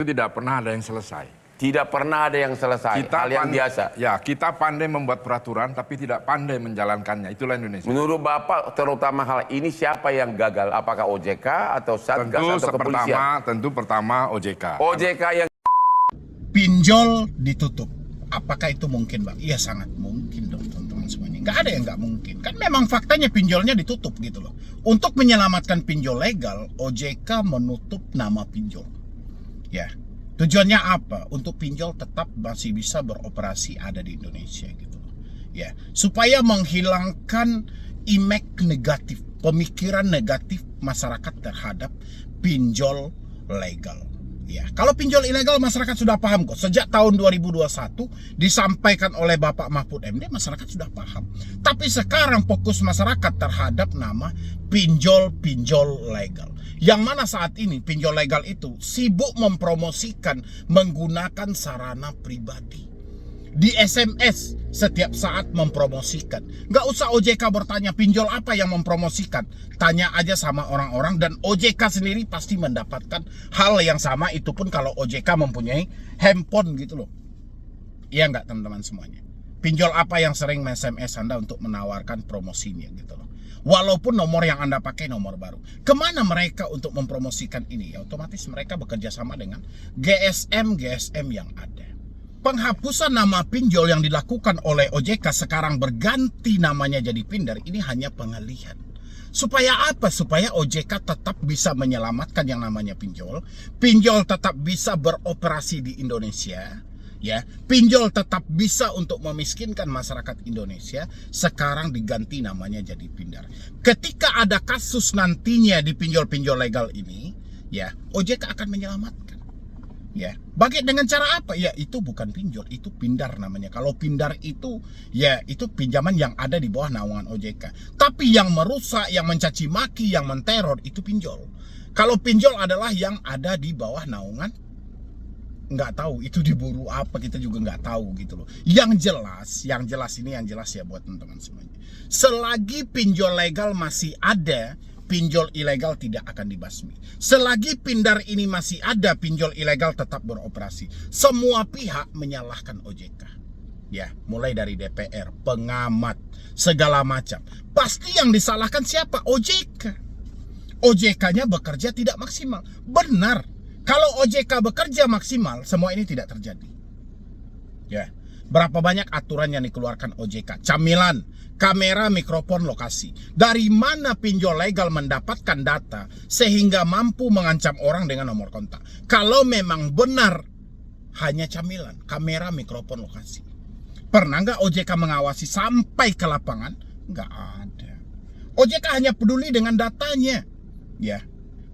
Tidak pernah ada yang selesai. Tidak pernah ada yang selesai, hal yang biasa. Ya, kita pandai membuat peraturan tapi tidak pandai menjalankannya. Itulah Indonesia. Menurut Bapak, terutama hal ini siapa yang gagal? Apakah OJK atau Satgas atau kepolisian? Tentu pertama OJK. OJK yang pinjol ditutup. Apakah itu mungkin, Bang? Iya, sangat mungkin dong, teman-teman semuanya. Nggak ada yang nggak mungkin. Kan memang faktanya pinjolnya ditutup gitu loh. Untuk menyelamatkan pinjol legal, OJK menutup nama pinjol. Ya. Tujuannya apa? Untuk pinjol tetap masih bisa beroperasi ada di Indonesia gitu. Ya, supaya menghilangkan image negatif, pemikiran negatif masyarakat terhadap pinjol legal. Ya, kalau pinjol ilegal masyarakat sudah paham kok. Sejak tahun 2021 disampaikan oleh Bapak Mahfud MD, masyarakat sudah paham. Tapi sekarang fokus masyarakat terhadap nama pinjol legal. Yang mana saat ini pinjol legal itu sibuk mempromosikan menggunakan sarana pribadi. Di SMS setiap saat mempromosikan. Nggak usah OJK bertanya pinjol apa yang mempromosikan. Tanya aja sama orang-orang dan OJK sendiri pasti mendapatkan hal yang sama. Itu pun kalau OJK mempunyai handphone gitu loh. Iya nggak teman-teman semuanya? Pinjol apa yang sering SMS Anda untuk menawarkan promosinya gitu loh. Walaupun nomor yang Anda pakai nomor baru. Kemana mereka untuk mempromosikan ini? Ya, otomatis mereka bekerja sama dengan GSM yang ada. Penghapusan nama pinjol yang dilakukan oleh OJK sekarang berganti namanya jadi Pindar. Ini hanya pengalihan. Supaya apa? Supaya OJK tetap bisa menyelamatkan yang namanya pinjol. Pinjol tetap bisa beroperasi di Indonesia. Ya, pinjol tetap bisa untuk memiskinkan masyarakat Indonesia. Sekarang diganti namanya jadi Pindar. Ketika ada kasus nantinya di pinjol-pinjol legal ini, ya, OJK akan menyelamatkan. Ya, dengan cara apa? Ya, itu bukan pinjol, itu Pindar namanya. Kalau Pindar itu, ya, itu pinjaman yang ada di bawah naungan OJK. Tapi yang merusak, yang mencaci maki, yang menteror itu pinjol. Kalau pinjol adalah yang ada di bawah naungan, nggak tahu itu diburu apa, kita juga nggak tahu gitu loh. Yang jelas ya buat teman-teman semuanya. Selagi pinjol legal masih ada, pinjol ilegal tidak akan dibasmi. Selagi Pindar ini masih ada, pinjol ilegal tetap beroperasi. Semua pihak menyalahkan OJK. Ya, mulai dari DPR, pengamat, segala macam. Pasti yang disalahkan siapa? OJK. OJK-nya bekerja tidak maksimal. Benar. Kalau OJK bekerja maksimal, semua ini tidak terjadi. Ya, berapa banyak aturan yang dikeluarkan OJK? Camilan, kamera, mikrofon, lokasi. Dari mana pinjol legal mendapatkan data sehingga mampu mengancam orang dengan nomor kontak? Kalau memang benar hanya camilan, kamera, mikrofon, lokasi. Pernah nggak OJK mengawasi sampai ke lapangan? Nggak ada. OJK hanya peduli dengan datanya. Ya.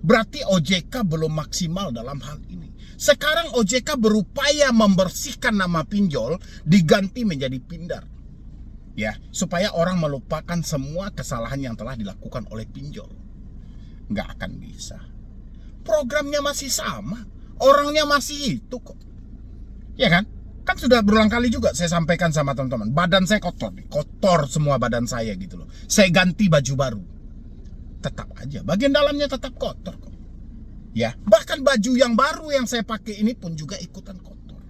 Berarti OJK belum maksimal dalam hal ini. Sekarang OJK berupaya membersihkan nama pinjol diganti menjadi Pindar. Ya, supaya orang melupakan semua kesalahan yang telah dilakukan oleh pinjol. Nggak akan bisa. Programnya masih sama. Orangnya masih itu kok. Ya kan? Kan sudah berulang kali juga saya sampaikan sama teman-teman. Badan saya kotor nih. Kotor semua badan saya gitu loh. Saya ganti baju baru. Tetap aja bagian dalamnya tetap kotor kok. Ya, bahkan baju yang baru yang saya pakai ini pun juga ikutan kotor.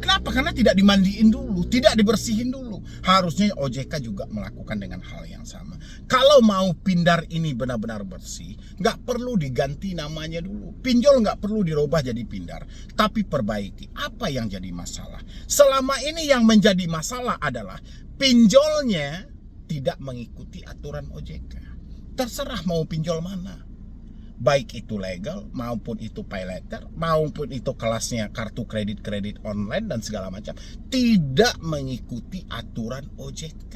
Kenapa? Karena tidak dimandiin dulu, tidak dibersihin dulu. Harusnya OJK juga melakukan dengan hal yang sama. Kalau mau Pindar ini benar-benar bersih, nggak perlu diganti namanya dulu. Pinjol nggak perlu dirubah jadi Pindar, tapi perbaiki. Apa yang jadi masalah? Selama ini yang menjadi masalah adalah pinjolnya tidak mengikuti aturan OJK. Terserah mau pinjol mana. Baik itu legal, maupun itu pay letter, maupun itu kelasnya kartu kredit online dan segala macam. Tidak mengikuti aturan OJK.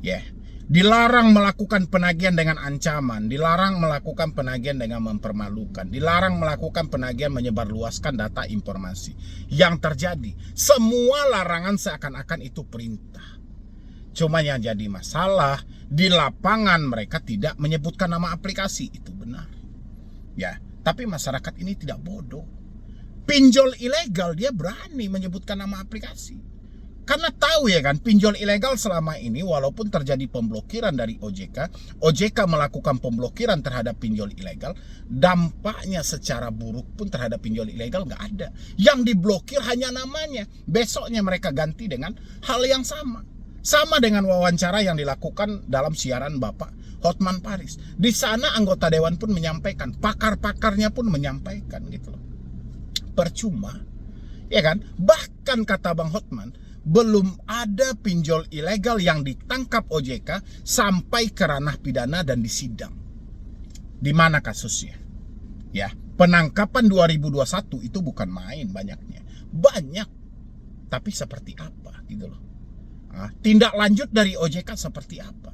Ya, dilarang melakukan penagihan dengan ancaman, dilarang melakukan penagihan dengan mempermalukan, dilarang melakukan penagihan menyebarluaskan data informasi. Yang terjadi, semua larangan seakan-akan itu perintah. Cuma yang jadi masalah di lapangan mereka tidak menyebutkan nama aplikasi. Itu benar. Ya, tapi masyarakat ini tidak bodoh. Pinjol ilegal dia berani menyebutkan nama aplikasi. Karena tahu ya kan, pinjol ilegal selama ini walaupun terjadi pemblokiran dari OJK, OJK melakukan pemblokiran terhadap pinjol ilegal, dampaknya secara buruk pun terhadap pinjol ilegal nggak ada. Yang diblokir hanya namanya. Besoknya mereka ganti dengan hal yang sama. Sama dengan wawancara yang dilakukan dalam siaran Bapak Hotman Paris. Di sana anggota dewan pun menyampaikan, pakar-pakarnya pun menyampaikan gitu loh. Percuma. Ya kan? Bahkan kata Bang Hotman, belum ada pinjol ilegal yang ditangkap OJK sampai ke ranah pidana dan disidang. Di mana kasusnya? Ya, penangkapan 2021 itu bukan main banyaknya. Banyak. Tapi seperti apa gitu loh. Tindak lanjut dari OJK seperti apa?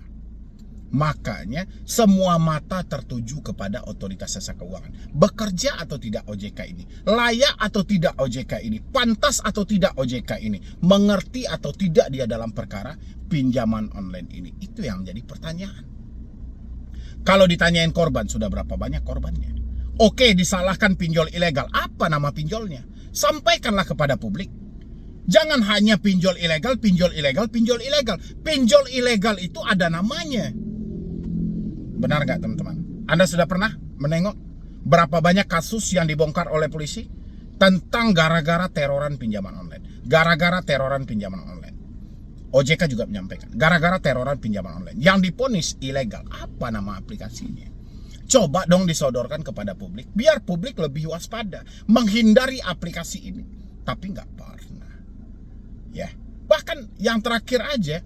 Makanya semua mata tertuju kepada otoritas jasa keuangan. Bekerja atau tidak OJK ini? Layak atau tidak OJK ini? Pantas atau tidak OJK ini? Mengerti atau tidak dia dalam perkara pinjaman online ini? Itu yang menjadi pertanyaan. Kalau ditanyain korban, sudah berapa banyak korbannya? Oke, disalahkan pinjol ilegal. Apa nama pinjolnya? Sampaikanlah kepada publik. Jangan hanya pinjol ilegal, pinjol ilegal, pinjol ilegal. Pinjol ilegal itu ada namanya. Benar nggak teman-teman? Anda sudah pernah menengok berapa banyak kasus yang dibongkar oleh polisi tentang gara-gara teroran pinjaman online? Gara-gara teroran pinjaman online. OJK juga menyampaikan, gara-gara teroran pinjaman online. Yang diponis ilegal. Apa nama aplikasinya? Coba dong disodorkan kepada publik, biar publik lebih waspada, menghindari aplikasi ini. Tapi nggak pernah. Ya, bahkan yang terakhir aja,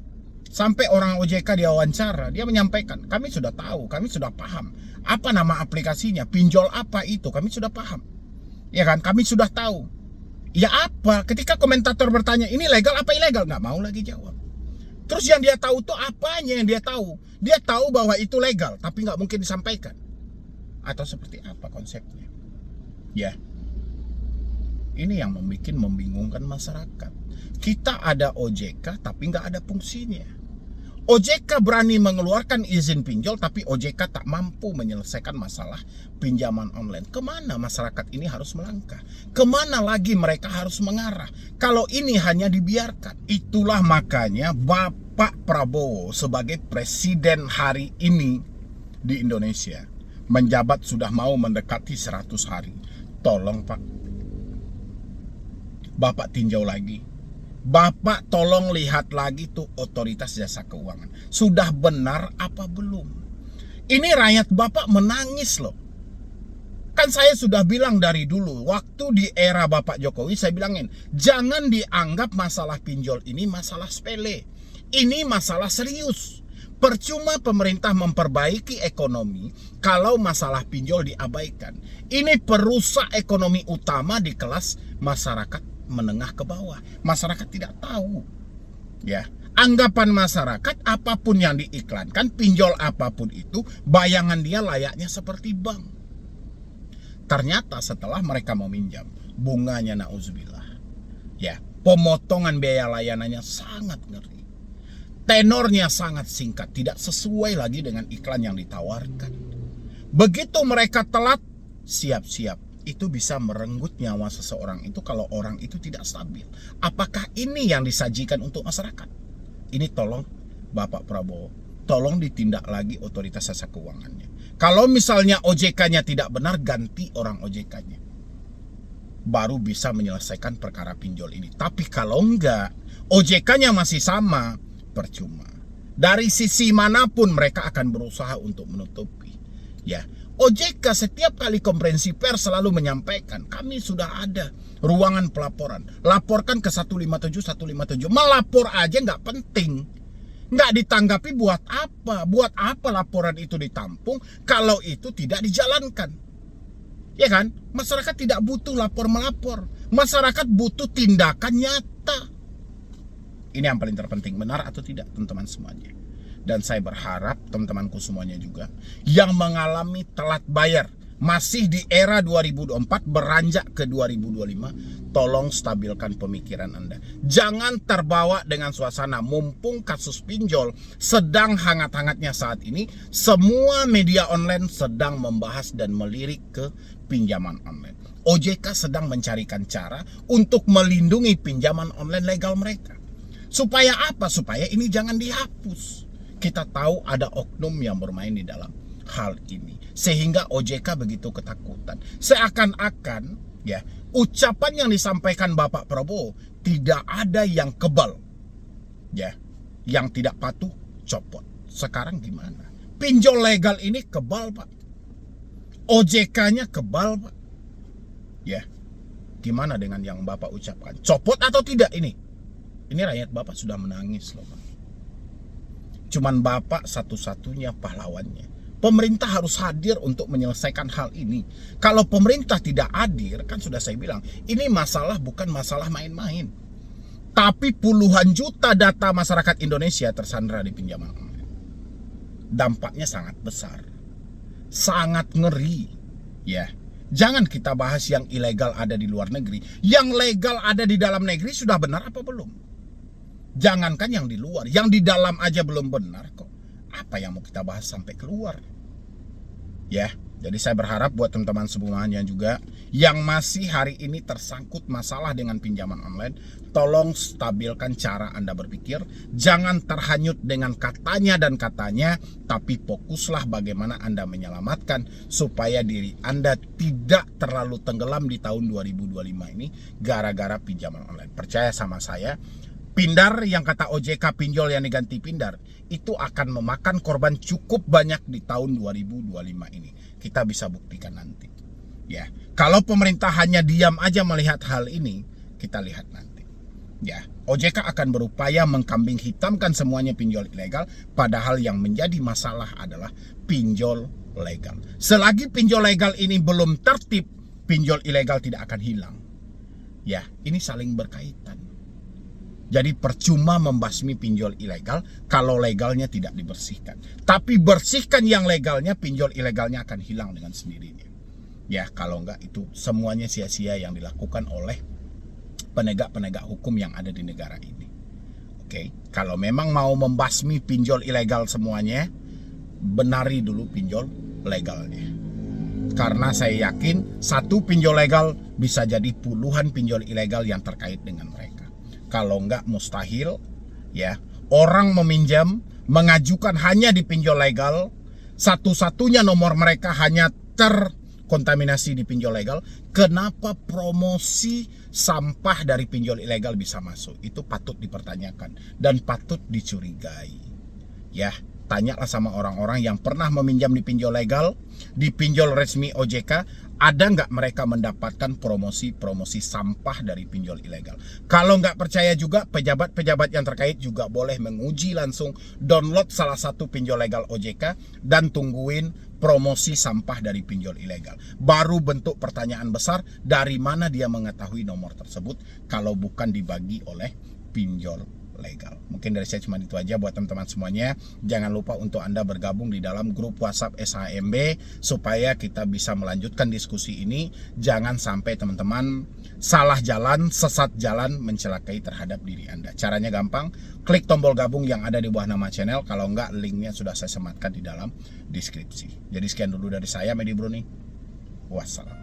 sampai orang OJK diwawancara, dia menyampaikan, kami sudah tahu, kami sudah paham. Apa nama aplikasinya, pinjol apa itu, kami sudah paham. Ya kan, kami sudah tahu. Ya apa, ketika komentator bertanya, ini legal apa ilegal? Nggak mau lagi jawab. Terus yang dia tahu tuh apanya yang dia tahu? Dia tahu bahwa itu legal, tapi nggak mungkin disampaikan. Atau seperti apa konsepnya? Ya, ini yang membingungkan masyarakat. Kita ada OJK, tapi nggak ada fungsinya. OJK berani mengeluarkan izin pinjol, tapi OJK tak mampu menyelesaikan masalah pinjaman online. Kemana masyarakat ini harus melangkah? Kemana lagi mereka harus mengarah? Kalau ini hanya dibiarkan. Itulah makanya Bapak Prabowo sebagai presiden hari ini di Indonesia menjabat sudah mau mendekati 100 hari. Tolong Pak, Bapak tinjau lagi. Bapak tolong lihat lagi tuh otoritas jasa keuangan. Sudah benar apa belum? Ini rakyat Bapak menangis loh. Kan saya sudah bilang dari dulu, waktu di era Bapak Jokowi saya bilangin, jangan dianggap masalah pinjol ini masalah sepele. Ini masalah serius. Percuma pemerintah memperbaiki ekonomi kalau masalah pinjol diabaikan. Ini perusak ekonomi utama di kelas masyarakat menengah ke bawah. Masyarakat tidak tahu. Ya, anggapan masyarakat apapun yang diiklankan, pinjol apapun itu, bayangan dia layaknya seperti bank. Ternyata setelah mereka meminjam, bunganya nauzubillah. Ya, pemotongan biaya layanannya sangat ngeri. Tenornya sangat singkat, tidak sesuai lagi dengan iklan yang ditawarkan. Begitu mereka telat, siap-siap. Itu bisa merenggut nyawa seseorang itu kalau orang itu tidak stabil. Apakah ini yang disajikan untuk masyarakat? Ini tolong Bapak Prabowo, tolong ditindak lagi otoritas jasa keuangannya. Kalau misalnya OJK-nya tidak benar, ganti orang OJK-nya. Baru bisa menyelesaikan perkara pinjol ini. Tapi kalau enggak, OJK-nya masih sama, percuma. Dari sisi manapun mereka akan berusaha untuk menutupi. Ya, OJK setiap kali konferensi pers selalu menyampaikan, kami sudah ada ruangan pelaporan. Laporkan ke 157, 157. Melapor aja nggak penting. Nggak ditanggapi buat apa? Buat apa laporan itu ditampung kalau itu tidak dijalankan? Ya kan? Masyarakat tidak butuh lapor-melapor. Masyarakat butuh tindakan nyata. Ini yang paling terpenting, benar atau tidak teman-teman semuanya. Dan saya berharap teman-temanku semuanya juga yang mengalami telat bayar masih di era 2024 beranjak ke 2025, tolong stabilkan pemikiran Anda. Jangan terbawa dengan suasana mumpung kasus pinjol sedang hangat-hangatnya saat ini, semua media online sedang membahas dan melirik ke pinjaman online. OJK sedang mencarikan cara untuk melindungi pinjaman online legal mereka. Supaya apa? Supaya ini jangan dihapus. Kita tahu ada oknum yang bermain di dalam hal ini, sehingga OJK begitu ketakutan. Seakan-akan ya, ucapan yang disampaikan Bapak Prabowo tidak ada yang kebal. Ya, yang tidak patuh copot. Sekarang gimana? Pinjol legal ini kebal, Pak. OJK-nya kebal, Pak. Ya. Gimana dengan yang Bapak ucapkan? Copot atau tidak ini? Ini rakyat Bapak sudah menangis loh, Pak. Cuman Bapak satu-satunya pahlawannya. Pemerintah harus hadir untuk menyelesaikan hal ini. Kalau pemerintah tidak hadir, kan sudah saya bilang, ini masalah bukan masalah main-main. Tapi puluhan juta data masyarakat Indonesia tersandra di pinjaman online. Dampaknya sangat besar. Sangat ngeri. Ya. Jangan kita bahas yang ilegal ada di luar negeri. Yang legal ada di dalam negeri sudah benar apa belum? Jangankan yang di luar, yang di dalam aja belum benar kok. Apa yang mau kita bahas sampai keluar? Ya, jadi saya berharap buat teman-teman semuanya juga yang masih hari ini tersangkut masalah dengan pinjaman online, tolong stabilkan cara Anda berpikir. Jangan terhanyut dengan katanya dan katanya, tapi fokuslah bagaimana Anda menyelamatkan supaya diri Anda tidak terlalu tenggelam di tahun 2025 ini gara-gara pinjaman online. Percaya sama saya, pindar yang kata OJK pinjol yang diganti pindar itu akan memakan korban cukup banyak di tahun 2025 ini. Kita bisa buktikan nanti. Ya, kalau pemerintah hanya diam aja melihat hal ini, kita lihat nanti. Ya, OJK akan berupaya mengkambing hitamkan semuanya pinjol ilegal, padahal yang menjadi masalah adalah pinjol legal. Selagi pinjol legal ini belum tertib, pinjol ilegal tidak akan hilang. Ya, ini saling berkaitan. Jadi percuma membasmi pinjol ilegal kalau legalnya tidak dibersihkan. Tapi bersihkan yang legalnya, pinjol ilegalnya akan hilang dengan sendirinya. Ya, kalau enggak itu semuanya sia-sia yang dilakukan oleh penegak-penegak hukum yang ada di negara ini. Oke, kalau memang mau membasmi pinjol ilegal semuanya, benari dulu pinjol legalnya. Karena saya yakin satu pinjol legal bisa jadi puluhan pinjol ilegal yang terkait dengan mereka. Kalau enggak mustahil ya, orang meminjam mengajukan hanya di pinjol legal, satu-satunya nomor mereka hanya terkontaminasi di pinjol legal. Kenapa promosi sampah dari pinjol ilegal bisa masuk? Itu patut dipertanyakan dan patut dicurigai. Ya, tanyalah sama orang-orang yang pernah meminjam di pinjol legal, di pinjol resmi OJK, ada nggak mereka mendapatkan promosi sampah dari pinjol ilegal? Kalau nggak percaya juga, pejabat-pejabat yang terkait juga boleh menguji langsung, download salah satu pinjol legal OJK dan tungguin promosi sampah dari pinjol ilegal. Baru bentuk pertanyaan besar, dari mana dia mengetahui nomor tersebut kalau bukan dibagi oleh pinjol legal. Mungkin dari saya cuma itu aja buat teman-teman semuanya. Jangan lupa untuk Anda bergabung di dalam grup WhatsApp SHMB supaya kita bisa melanjutkan diskusi ini. Jangan sampai teman-teman salah jalan, sesat jalan, mencelakai terhadap diri Anda. Caranya gampang, klik tombol gabung yang ada di bawah nama channel. Kalau enggak, linknya sudah saya sematkan di dalam deskripsi. Jadi sekian dulu dari saya, Medi Bruni. Wassalam.